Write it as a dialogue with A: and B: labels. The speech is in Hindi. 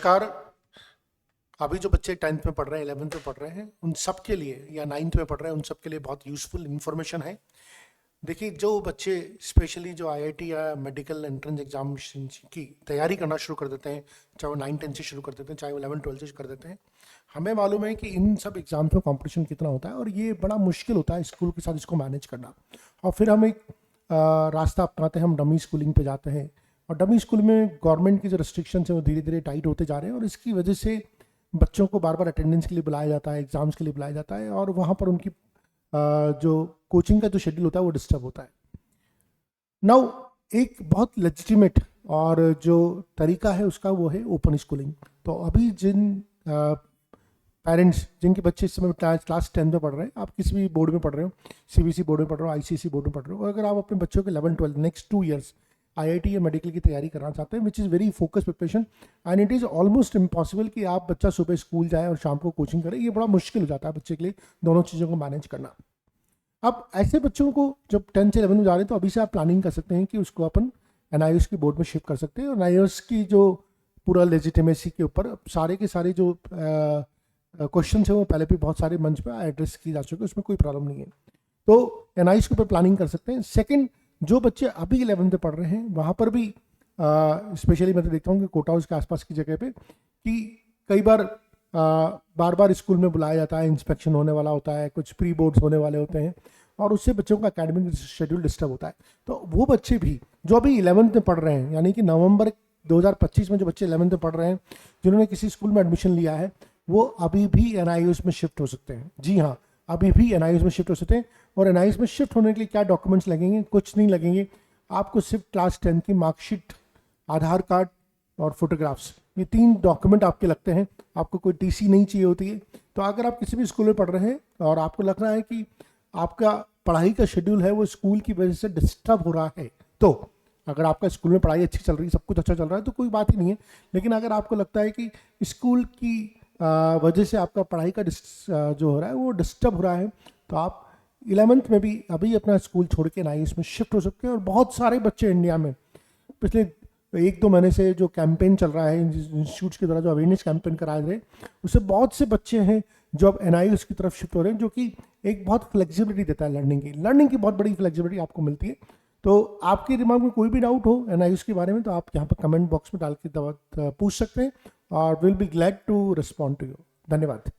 A: कार अभी जो बच्चे 10th में पढ़ रहे हैं, 11th में पढ़ रहे हैं, उन सब के लिए, या 9th में पढ़ रहे हैं, उन सब के लिए बहुत यूज़फुल इन्फॉर्मेशन है। देखिए, जो बच्चे स्पेशली जो आईआईटी या मेडिकल एंट्रेंस एग्जाम की तैयारी करना शुरू कर देते हैं, चाहे वो 9-10 से शुरू कर देते हैं, चाहे वो 11-12 से कर देते हैं, हमें मालूम है कि इन सब एग्जाम्स में कंपटीशन कितना होता है और ये बड़ा मुश्किल होता है स्कूल के साथ इसको मैनेज करना। और फिर हम एक रास्ता अपनाते हैं, हम डमी स्कूलिंग पे जाते हैं, और डमी स्कूल में गवर्नमेंट की जो रिस्ट्रिक्शन है वो धीरे धीरे टाइट होते जा रहे हैं, और इसकी वजह से बच्चों को बार बार अटेंडेंस के लिए बुलाया जाता है, एग्जाम्स के लिए बुलाया जाता है, और वहाँ पर उनकी जो कोचिंग का जो शेड्यूल होता है वो डिस्टर्ब होता है। नाउ एक बहुत लेजिटिमेट और जो तरीका है उसका वो है ओपन स्कूलिंग। तो अभी जिन पेरेंट्स जिनके बच्चे इस समय क्लास 10 में पढ़ रहे हैं, आप किसी भी बोर्ड में पढ़ रहे हो, सीबीएसई बोर्ड में पढ़ रहे हो, आईसीएसई बोर्ड में पढ़ रहे हो, और अगर आप अपने बच्चों के 11-12 नेक्स्ट 2 ईयर्स आईआईटी या मेडिकल की तैयारी करना चाहते हैं, which is very focus preparation, and it is almost impossible कि आप बच्चा सुबह स्कूल जाए और शाम को कोचिंग करे, ये बड़ा मुश्किल हो जाता है बच्चे के लिए दोनों चीज़ों को मैनेज करना। अब ऐसे बच्चों को जब 10 से 11 में जा रहे हैं, तो अभी से आप प्लानिंग कर सकते हैं कि उसको अपन एनआईओएस की बोर्ड में शिफ्ट कर सकते हैं, और एनआईओएस की जो पूरा लेजिटिमेसी के ऊपर सारे के सारे जो क्वेश्चन है वो पहले भी बहुत सारे मंच पे एड्रेस की जा चुके हैं, उसमें कोई प्रॉब्लम नहीं है। तो एनआईओएस के ऊपर प्लानिंग कर सकते हैं। सेकंड, जो बच्चे अभी 11th में पढ़ रहे हैं, वहाँ पर भी स्पेशली मैं तो देखता हूँ कि कोटा हाउस के आसपास की जगह पे कि कई बार बार बार स्कूल में बुलाया जाता है, इंस्पेक्शन होने वाला होता है, कुछ प्री बोर्ड्स होने वाले होते हैं, और उससे बच्चों का एकेडमिक शेड्यूल डिस्टर्ब होता है। तो वो बच्चे भी जो अभी 11th में पढ़ रहे हैं, यानी कि नवंबर 2025 में जो बच्चे 11th में पढ़ रहे हैं, जिन्होंने किसी स्कूल में एडमिशन लिया है, वो अभी भी एनआईओएस में शिफ्ट हो सकते हैं। जी हाँ, अभी भी एनआईओएस में शिफ्ट हो सकते हैं। और एनआईओएस में शिफ्ट होने के लिए क्या डॉक्यूमेंट्स लगेंगे? कुछ नहीं लगेंगे, आपको सिर्फ क्लास 10 की मार्कशीट, आधार कार्ड और फोटोग्राफ्स, ये 3 डॉक्यूमेंट आपके लगते हैं। आपको कोई टीसी नहीं चाहिए होती है। तो अगर आप किसी भी स्कूल में पढ़ रहे हैं और आपको लग रहा है कि आपका पढ़ाई का शेड्यूल है वो स्कूल की वजह से डिस्टर्ब हो रहा है, तो अगर आपका स्कूल में पढ़ाई अच्छी चल रही है, सब कुछ अच्छा चल रहा है, तो कोई बात ही नहीं है। लेकिन अगर आपको लगता है कि स्कूल की वजह से आपका पढ़ाई का जो हो रहा है वो डिस्टर्ब हो रहा है, तो आप 11th में भी अभी अपना स्कूल छोड़ के एनआईओएस में शिफ्ट हो सकते हैं। और बहुत सारे बच्चे इंडिया में पिछले 1-2 महीने से जो कैंपेन चल रहा है इंस्टीट्यूट्स के द्वारा, जो अवेयरनेस कैंपेन कराए गए, उससे बहुत से बच्चे हैं जो अब एनआईओएस की तरफ शिफ्ट हो रहे हैं, जो कि एक बहुत फ्लेक्सिबिलिटी देता है लर्निंग की बहुत बड़ी फ्लेक्सिबिलिटी आपको मिलती है। तो आपके दिमाग में कोई भी डाउट हो एनआईओएस के बारे में, तो आप यहाँ पर कमेंट बॉक्स में डाल के पूछ सकते हैं, और will be glad to respond to you. धन्यवाद।